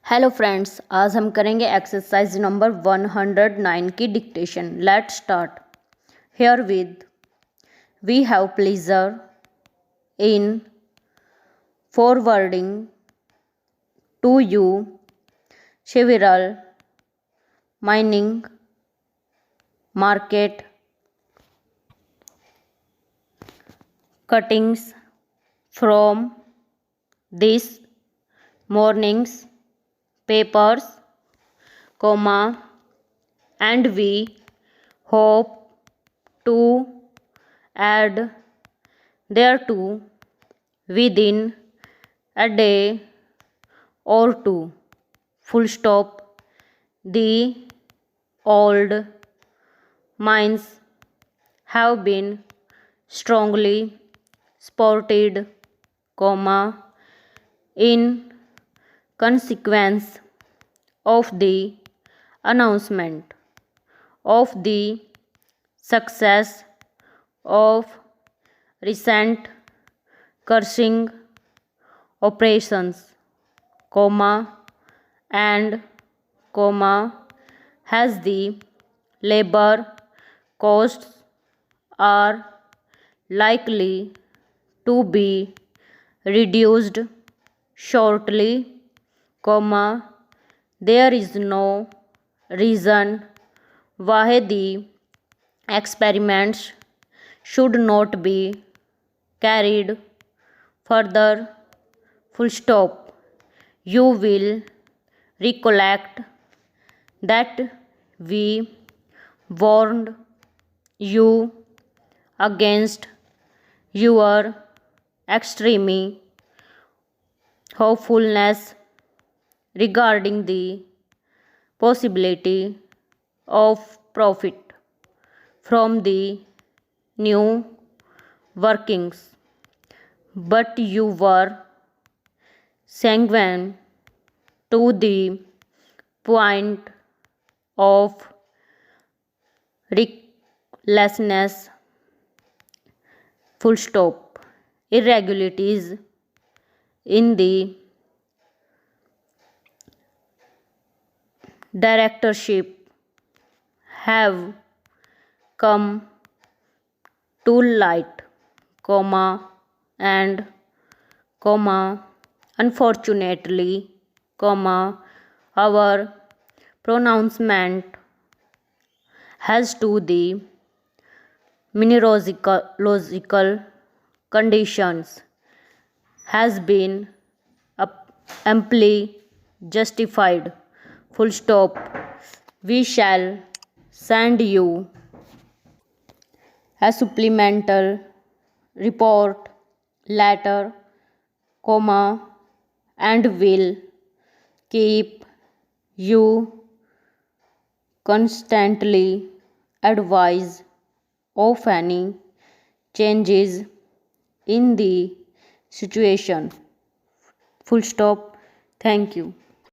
Hello friends, आज हम करेंगे एक्सरसाइज नंबर 109 की dictation. Let's start. Herewith we have pleasure in forwarding to you several mining market cuttings from this morning's papers, and we hope to add thereto within a day or two. Full stop. The old mines have been strongly supported, in consequence of the announcement of the success of recent crushing operations, and has the labor costs are likely to be reduced shortly, there is no reason why the experiments should not be carried further. Full stop. You will recollect that we warned you against your extreme hopefulness regarding the possibility of profit from the new workings, but you were sanguine to the point of recklessness. Full stop. Irregularities in the directorship have come to light, and unfortunately, our pronouncement has to the mineralogical conditions has been amply justified. Full stop. We shall send you a supplemental report later, and will keep you constantly advised of any changes in the situation. Full stop. Thank you.